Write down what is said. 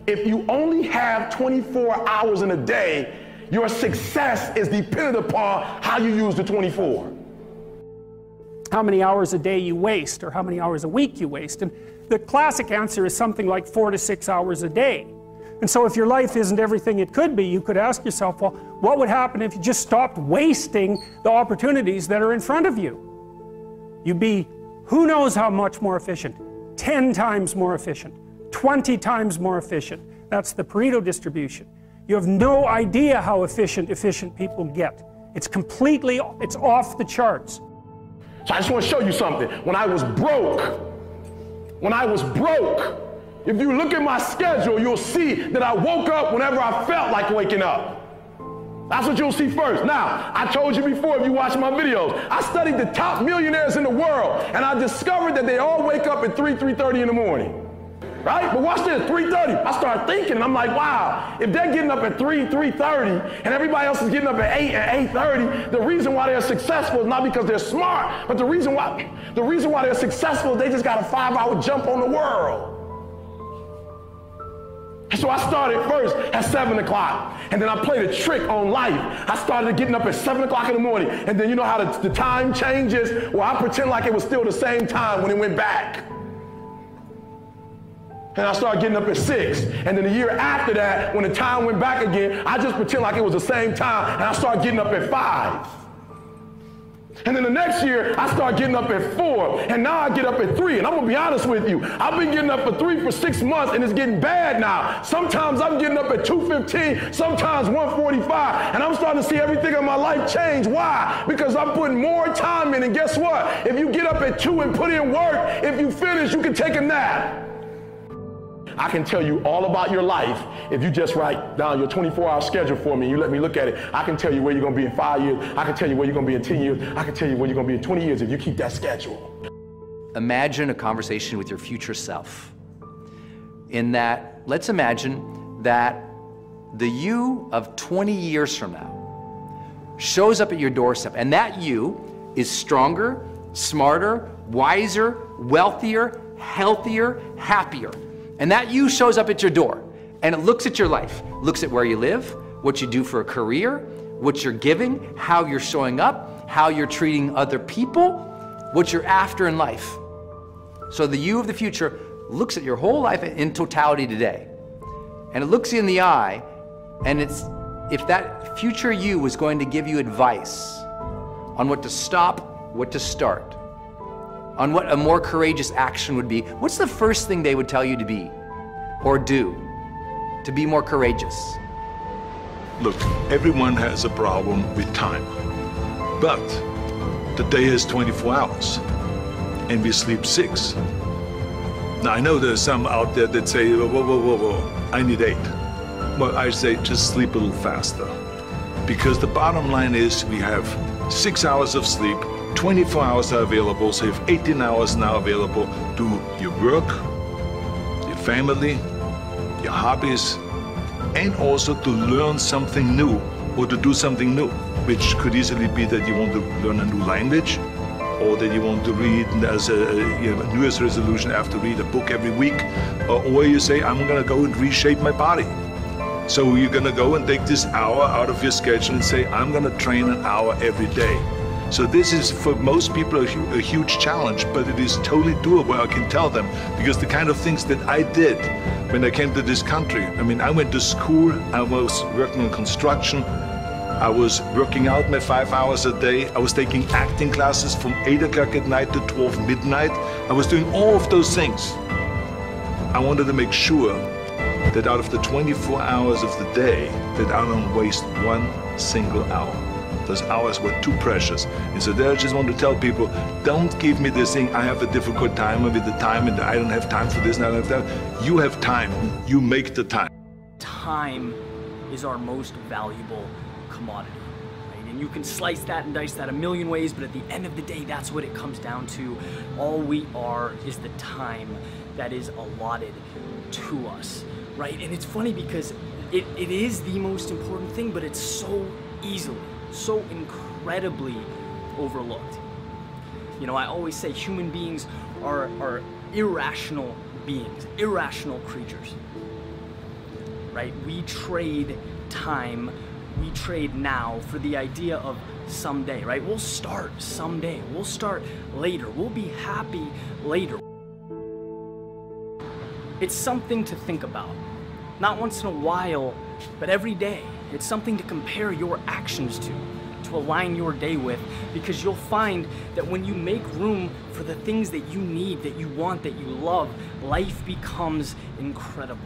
If you only have 24 hours in a day, your success is dependent upon how you use the 24. How many hours a day you waste, or how many hours a week you waste. And the classic answer is something like 4 to 6 hours a day. And so if your life isn't everything it could be, you could ask yourself, well, what would happen if you just stopped wasting the opportunities that are in front of you? You'd be who knows how much more efficient. 10 times more efficient. 20 times more efficient. That's the Pareto distribution. You have no idea how efficient people get. It's off the charts. So I just want to show you something. When I was broke, if you look at my schedule, you'll see that I woke up whenever I felt like waking up. That's what you'll see first. Now, I told you before, if you watch my videos, I studied the top millionaires in the world, and I discovered that they all wake up at 3:30 in the morning. Right? But watch this, 3:30. I started thinking, and I'm like, wow, if they're getting up at 3:30, and everybody else is getting up at 8 and 8:30, the reason why they're successful is not because they're smart, but the reason why they're successful is they just got a 5-hour jump on the world. So I started first at 7 o'clock, and then I played a trick on life. I started getting up at 7 o'clock in the morning, and then you know how the time changes? Well, I pretend like it was still the same time when it went back. And I started getting up at 6. And then the year after that, when the time went back again, I just pretend like it was the same time, and I started getting up at 5. And then the next year, I started getting up at 4, and now I get up at 3. And I'm gonna be honest with you, I've been getting up at 3 for 6 months, and it's getting bad now. Sometimes I'm getting up at 2:15, sometimes 1:45, and I'm starting to see everything in my life change. Why? Because I'm putting more time in, and guess what? If you get up at 2 and put in work, if you finish, you can take a nap. I can tell you all about your life if you just write down your 24-hour schedule for me and you let me look at it. I can tell you where you're going to be in 5 years. I can tell you where you're going to be in 10 years. I can tell you where you're going to be in 20 years if you keep that schedule. Imagine a conversation with your future self. In that, let's imagine that the you of 20 years from now shows up at your doorstep, and that you is stronger, smarter, wiser, wealthier, healthier, happier. And that you shows up at your door, and it looks at your life, looks at where you live, what you do for a career, what you're giving, how you're showing up, how you're treating other people, what you're after in life. So the you of the future looks at your whole life in totality today, and it looks you in the eye, and if that future you was going to give you advice on what to stop, what to start, on what a more courageous action would be, what's the first thing they would tell you to be or do to be more courageous? Look, everyone has a problem with time, but the day has 24 hours and we sleep 6. Now I know there's some out there that say, whoa, I need 8. Well, I say just sleep a little faster, because the bottom line is we have 6 hours of sleep, 24 hours are available, so you have 18 hours now available to your work, your family, your hobbies, and also to learn something new or to do something new, which could easily be that you want to learn a new language, or that you want to read as a New Year's resolution, I have to read a book every week, or you say, I'm gonna go and reshape my body. So you're gonna go and take this hour out of your schedule and say, I'm gonna train an hour every day. So this is, for most people, a huge challenge, but it is totally doable, I can tell them, because the kind of things that I did when I came to this country, I mean, I went to school, I was working on construction, I was working out my 5 hours a day, I was taking acting classes from 8 o'clock at night to 12 midnight, I was doing all of those things. I wanted to make sure that out of the 24 hours of the day, that I don't waste one single hour. Those hours were too precious. And so there I just want to tell people, don't give me this thing, I have a difficult time with the time and I don't have time for this and I don't have that. You have time, you make the time. Time is our most valuable commodity, right? And you can slice that and dice that a million ways, but at the end of the day, that's what it comes down to. All we are is the time that is allotted to us, right? And it's funny because it is the most important thing, but it's so easily, so incredibly overlooked. You know, I always say human beings are irrational beings, irrational creatures. right? We trade time, we trade now for the idea of someday, right? We'll start someday, we'll start later, we'll be happy later. It's something to think about, not once in a while, but every day. It's something to compare your actions to align your day with, because you'll find that when you make room for the things that you need, that you want, that you love, life becomes incredible.